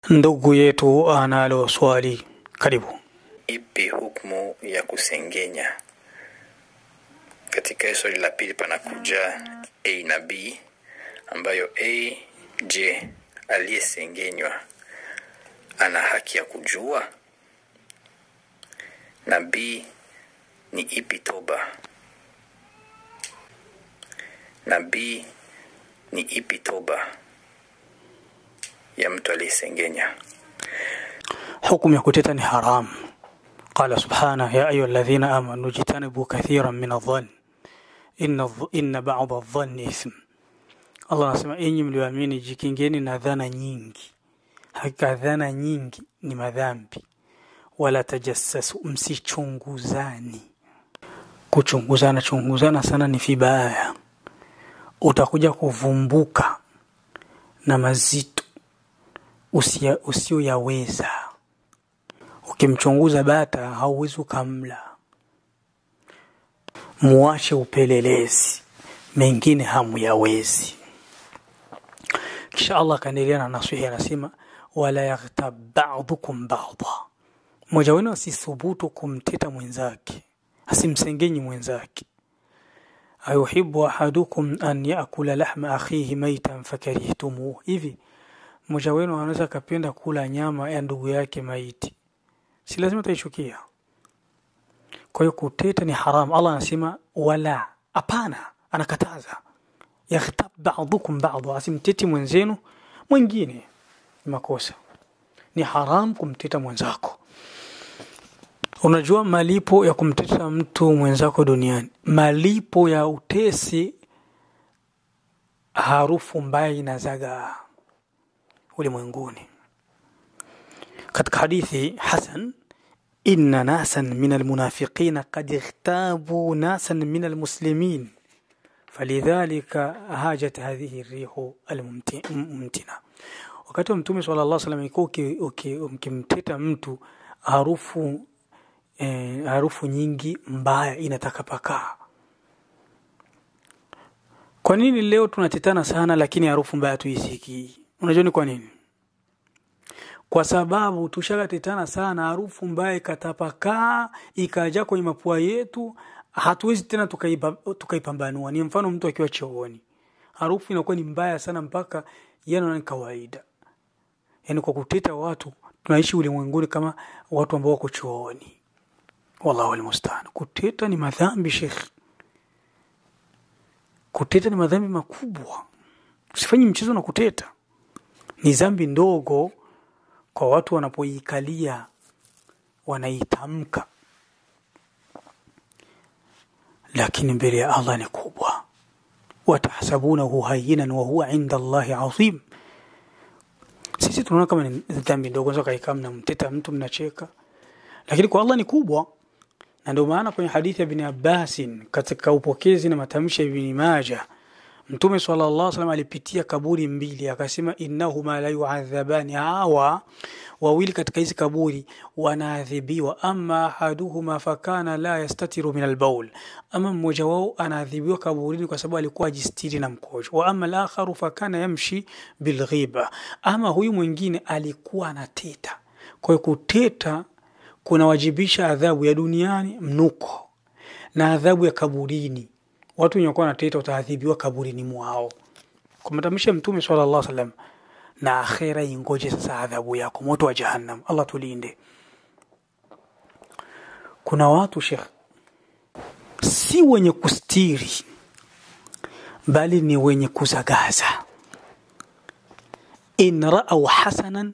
Ndugu yetu analo swali, karibu. Ipi hukumu ya kusengenya? Katika swali la pili panakuja A na B, ambayo A, je, aliyesengenywa ana haki ya kujua? Na B, ni ipi toba? Na B, ni ipi toba ya mtu aliyesengenya? Hukumu ya kuteta ni haram. Qala subhanahu ya ayyuhalladhina amanu jitanibu kathiran min adh-dhann inna ba'd adh-dhanni ithm. Allah anasema enyi mlioamini jikingeni na dhana nyingi. Hakika dhana nyingi ni madhambi. Wala tajassasu, msichunguzani. Chunguzana sana ni vibaya. Utakuja kuvumbuka na mazito usiyoyaweza. Ukimchunguza bata hauwezi kumla. Muache upelelezi, mengine hamuyawezi. Kisha Allah kaendelea na nasihi, anasema wala yaghtab ba'dukum ba'dha. Mmoja wenu asithubutu kumteta mwenzake, asimsengenyi mwenzake. Ayuhibbu ahadukum an ya'kula lahma akhihi maytan fakarihtumuhu. Hivi mmoja wenu anaweza kupenda kula nyama ya ndugu yake maiti, si lazima utaichukia. Kwa hiyo kuteta ni haram. Allah anasema wala, hapana, anakataza. Yaghtab ba'dukum ba'dha, asimteti mwenzenu mwingine. Makosa, ni haram kumteta mwenzako. Unajua malipo ya kumteta mtu mwenzako duniani? Malipo ya utesi, harufu mbaya inazaga ulimwenguni. Katika hadithi hasan, inna nasan min almunafiqin qad ightabu nasan min almuslimin falidhalika hajat hadhihi rihu almumtina. Wakati Mtume sallallahu alaihi wasallam ukimteta mtu, harufu nyingi mbaya inatakapakaa. Kwa nini leo tunatetana sana lakini harufu mbaya tuisikii? Unajua ni kwa nini? Kwa sababu tushagatetana sana, harufu mbaya ikatapakaa, ikaja kwenye mapua yetu, hatuwezi tena tukaipambanua. Ni mfano mtu akiwa chooni, harufu inakuwa ni mbaya sana mpaka yana ni kawaida. Yaani kwa kuteta watu tunaishi ulimwenguni kama watu ambao wako chooni. Wallahu almustaan. Kuteta ni madhambi, Sheikh. Kuteta ni madhambi makubwa. Usifanye mchezo na kuteta. Ni dhambi ndogo kwa watu wanapoikalia, wanaitamka, lakini mbele ya Allah ni kubwa. Watahsabunahu hayyinan wa huwa 'inda Allahi 'azim. Sisi tunaona kama ni dhambi ndogo, sio kama mnamteta mtu mnacheka, lakini kwa Allah ni kubwa. Na ndio maana kwenye hadithi ya Ibn Abbas katika upokezi na matamshi ya Ibn Majah, Mtume sallallahu alaihi wasallam alipitia kaburi mbili, akasema innahuma la yu'adhabani, hawa wawili katika hizi kaburi wanaadhibiwa. Amma ahaduhuma fakana la yastatiru min albaul, ama mmoja wao anaadhibiwa kaburini kwa sababu alikuwa ajistiri na mkojo. Wa amma al-akharu fakana yamshi bilghiba, ama huyu mwingine alikuwa anateta. Kwa hiyo kuteta kunawajibisha adhabu ya duniani, mnuko, na adhabu ya kaburini. Watu wenye wanateta utaadhibiwa kaburini mwao. Kwa matamshi ya Mtume sallallahu alaihi wasallam, na akhera ingoje sasa adhabu yako, moto wa jahannam. Allah tulinde. Kuna watu, Sheikh, si wenye kustiri bali ni wenye kuzagaza. In ra'aw hasanan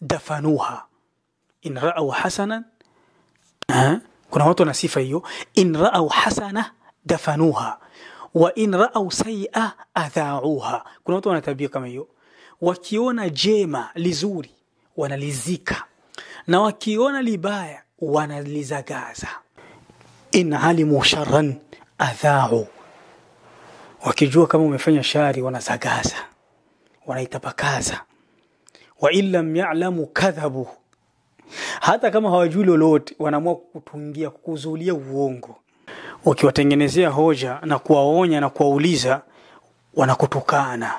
dafanuha. In ra'aw hasanan, kuna watu na sifa hiyo, in ra'aw hasana dafanuha wa in ra'aw say'a adha'uha. Kuna watu wana tabia kama hiyo, wakiona jema lizuri wanalizika, na wakiona libaya wanalizagaza. In alimu sharran adha'u, wakijua kama umefanya shari wanazagaza, wanaitapakaza. Wa illam ya'lamu kadhabu, hata kama hawajui lolote wanaamua kutungia, kukuzulia uongo. Ukiwatengenezea hoja na kuwaonya na kuwauliza, wanakutukana.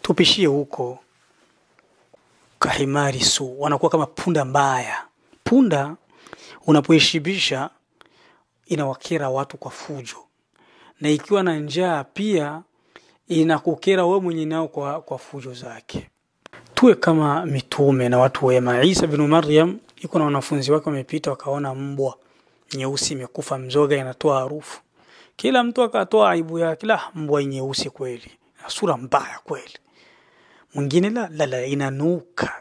Tupishie huko. kahimari su, wanakuwa kama punda mbaya. Punda unapoishibisha inawakera watu kwa fujo, na ikiwa na njaa pia inakukera wewe mwenyewe nao kwa fujo zake. Tuwe kama mitume na watu wema. Isa bin Maryam yuko na wanafunzi wake wamepita, wakaona mbwa nyeusi imekufa mzoga inatoa harufu. Kila mtu akatoa aibu yake, la mbwa nyeusi kweli, na sura mbaya kweli. Mwingine la inanuka.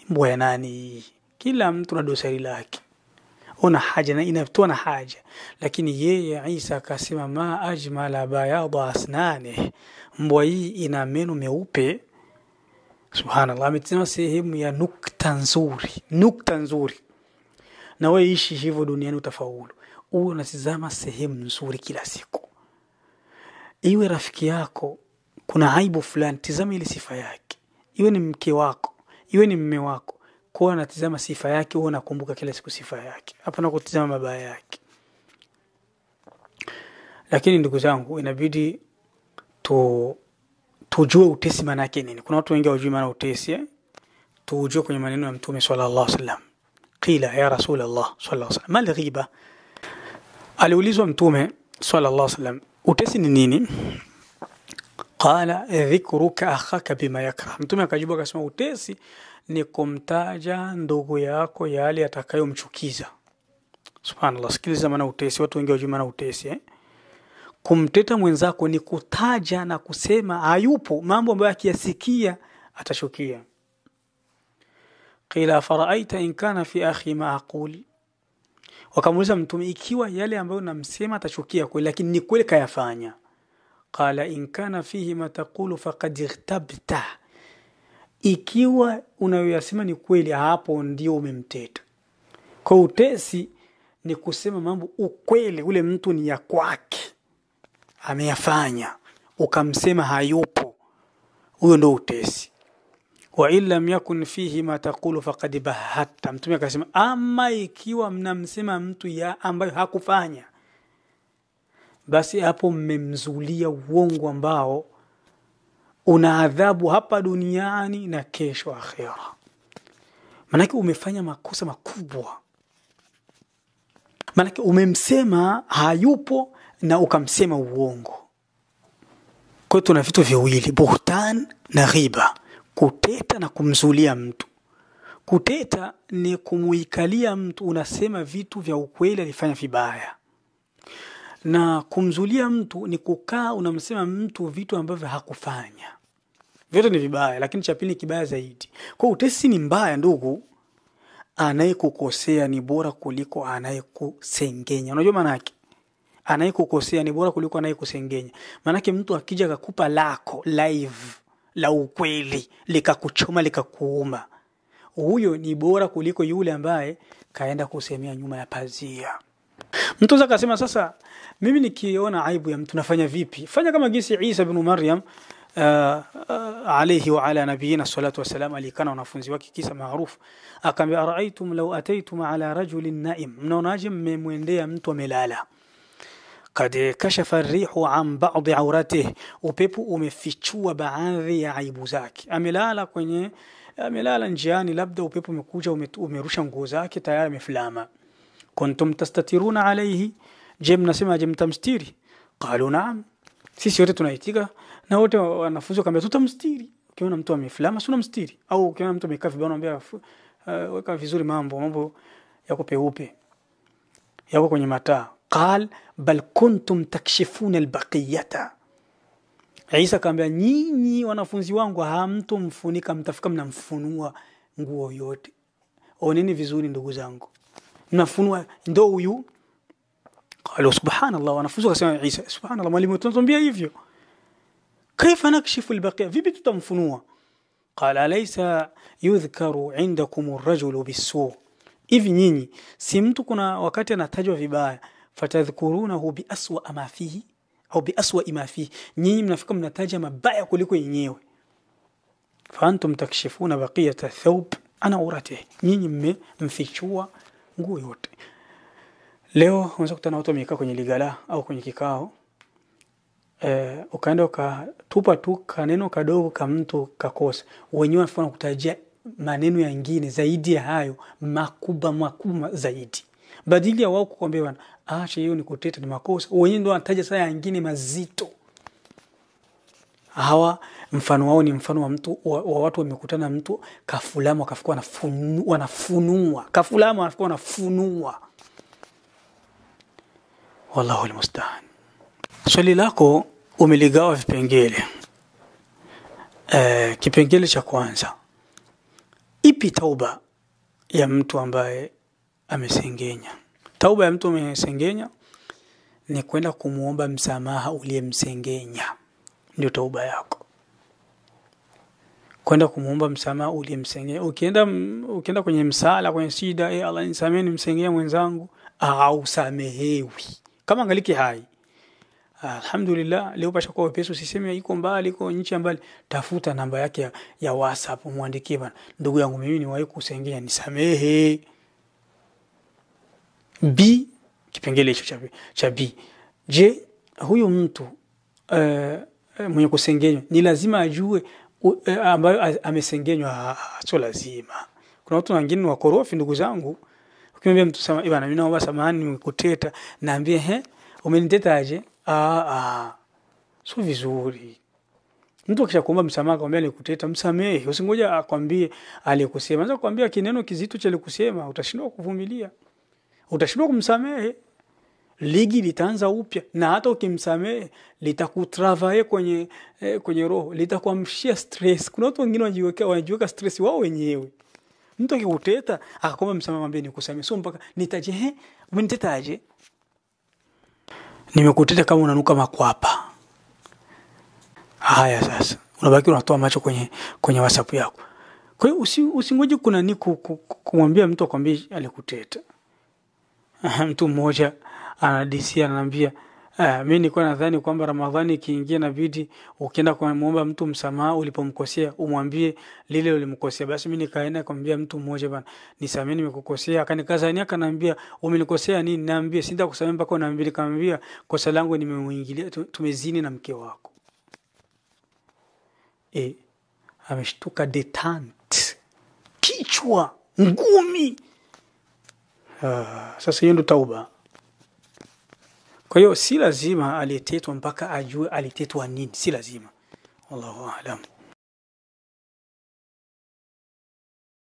Mbwa ya nani? Kila mtu na dosari lake. Una haja na inatoa na haja. Lakini yeye Isa akasema ma ajmala bayadha asnane. Mbwa hii ina meno meupe. Subhanallah, ametisema sehemu ya nukta nzuri. Nukta nzuri. Na wewe ishi hivyo duniani utafaulu. Uwe unatizama sehemu nzuri kila siku. Iwe rafiki yako kuna aibu fulani, tizama ile sifa yake. Iwe ni mke wako, iwe ni mume wako, kwa unatizama sifa yake, wewe unakumbuka kila siku sifa yake. Hapana kutizama mabaya yake. Lakini ndugu zangu, inabidi tujue utesi maana yake nini. Kuna watu wengi hawajui maana utesi. Tujue kwenye maneno ya Mtume sallallahu alaihi wasallam. Qila ya Rasulullah sallallahu alaihi wasallam, mal ghiba? Aliulizwa Mtume sallallahu alaihi wasallam, utesi ni nini? Qala dhikruka akhaka bima yakrah. Mtume akajibu akasema utesi ni kumtaja ndugu yako yale atakayomchukiza. Subhanallah, sikiliza maana utesi. Watu wengi hawajui maana utesi. Kumteta mwenzako ni kutaja na kusema hayupo mambo ambayo akiyasikia atashukia. Qila faraaita in kana fi akhi ma aqul. Wakamuuliza Mtume, ikiwa yale ambayo namsema atachukia kweli lakini ni kweli kayafanya. Qala in kana fihi ma taqulu faqad ightabta. Ikiwa unayoyasema ni kweli, hapo ndio umemteta. Kwa utesi ni kusema mambo ukweli, ule mtu ni ya kwake, ameyafanya, ukamsema hayupo, huyo ndio utesi. Wa illam yakun fihi ma taqulu faqad bahatta. Mtume akasema ama ikiwa mnamsema mtu ya ambayo hakufanya, basi hapo mmemzulia uongo ambao una adhabu hapa duniani na kesho akhera. Manake umefanya makosa makubwa. Manake umemsema hayupo na ukamsema uongo. Kwa hiyo tuna vitu viwili, buhtan na ghiba. Kuteta na kumzulia mtu. Kuteta ni kumuikalia mtu, unasema vitu vya ukweli alifanya vibaya. Na kumzulia mtu ni kukaa unamsema mtu vitu ambavyo hakufanya. Vyote ni vibaya, lakini cha pili ni kibaya zaidi. Kwa utesi ni mbaya ndugu. Anayekukosea ni bora kuliko anayekusengenya. Unajua maana yake? Anayekukosea ni bora kuliko anayekusengenya. Maana yake mtu akija akakupa lako live la ukweli likakuchoma likakuuma, huyo ni bora kuliko yule ambaye kaenda kusemea nyuma ya pazia. Mtu zaka sema sasa mimi nikiona aibu ya mtu nafanya vipi? Fanya kama gisi Isa bin Maryam alayhi wa ala nabiyina salatu wasalam alikana wanafunzi wake, kisa maarufu. Akamwambia ara'aytum law ataytum ala rajulin na'im, mnaonaje mmemwendea mtu amelala, kad kashafa ar-rihu an ba'd awratihi, upepo umefichua baadhi ya aibu zake. Amelala njiani, labda upepo umekuja umerusha nguo zake tayari ameflama. Kuntum tastatiruna alayhi, je mnasema je mtamstiri? Qalu na'am, sisi wote tunaitika na wote wanafunzi wakamwambia tutamstiri. Ukiona mtu ameflama si unamstiri, au ukiona mtu amekaa vibaya unamwambia weka vizuri mambo yako peupe yako kwenye mataa. Qal bal kuntum takshifuna albaqiyata. Isa akamwambia nyinyi wanafunzi wangu hamtomfunika, mtafika mnamfunua nguo yote. Oneni vizuri ndugu zangu, mnafunua ndio huyu. Qalu subhanallah, wanafunzi wakasema Isa subhanallah, mwalimu tunatuambia hivyo, kaifa nakshifu albaqiya, vipi tutamfunua? Qala laysa yudhkaru indakum ar-rajulu bis-su. Hivi nyinyi si mtu kuna wakati anatajwa vibaya, fatadhkurunahu bi aswa ma fihi au bi aswa ma fihi, nyinyi mnafika mnataja mabaya kuliko yenyewe. Fa antum takshifuna baqiyata thawb ana uratihi, nyinyi mmfichua nguo yote. Leo unaweza kutana watu wamekaa kwenye ligala au kwenye kikao, ukaenda ukatupa tu kaneno kadogo kama mtu kakosa, wenyewe wanafanya kutajia maneno yengine zaidi ya hayo makubwa zaidi. Badili ya wao kukwambia bwana acha hiyo ni kuteta ni makosa, wenyewe ndio wanataja saa yengine mazito. Hawa mfano wao ni mfano wa mtu wa watu wamekutana mtu kafulamu akafikwa wanafunua kafulamu anafikwa wanafunua. Wallahu almusta'an. Swali lako umeligawa vipengele. Kipengele cha kwanza, ipi tauba ya mtu ambaye amesengenya? Tauba ya mtu amesengenya ni kwenda kumuomba msamaha uliyemsengenya, ndio tauba yako. Kwenda kumuomba msamaha uliyemsengenya. Ukienda kwenye msala, kwenye shida, Allah nisamehe nimsengenya mwenzangu, au samehewi kama angaliki hai. Alhamdulillah, leo pasha kwa wepesi, usiseme yuko mbali, yuko nchi mbali, tafuta namba yake ya WhatsApp, muandikie bana, ndugu yangu mimi niwahi kusengenya nisamehe. B, kipengele hicho cha B. Je, huyu mtu mwenye kusengenywa ni lazima ajue ambayo amesengenywa? Sio lazima. Kuna watu wengine wakorofi ndugu zangu. Ukimwambia mtu sema bwana mimi naomba samahani nimekuteta, naambie umeniteta aje? Sio vizuri. Mtu akishakuomba msamaha akwambia alikuteta, msamehe. Usingoja akwambie alikusema. Anza kukwambia kineno kizito cha alikusema, utashindwa kuvumilia. Utashindwa kumsamehe. Ligi litaanza upya, na hata ukimsamehe litakutravae kwenye roho, litakuamshia stress. Kuna watu wengine wanajiweka stress wao wenyewe. Mtu akikuteta akakwambia msamaha, mwambie nikusamehe, sio mpaka nitaje umeniteta aje? Nimekuteta kama unanuka makwapa. Haya sasa, unabaki unatoa macho kwenye WhatsApp yako. Kwa hiyo usingoje kuna ni kumwambia mtu akwambie alikuteta. Mtu mmoja anadisia ananiambia, mimi nilikuwa nadhani kwamba Ramadhani ikiingia inabidi ukienda kumuomba mtu msamaha ulipomkosea umwambie lile ulimkosea. Basi mimi nikaenda kumwambia mtu mmoja bana, nisamehe nimekukosea. Akanikazania akaniambia umenikosea nini? Naambia sitakusamehe mpaka unaambia. Nikamwambia kosa langu nimemuingilia, tumezini na mke wako. Ameshtuka detant, kichwa ngumi. Sasa hiyo ndo tauba. Kwa hiyo si lazima aliyetetwa mpaka ajue alitetwa nini, si lazima. Wallahu a'lam.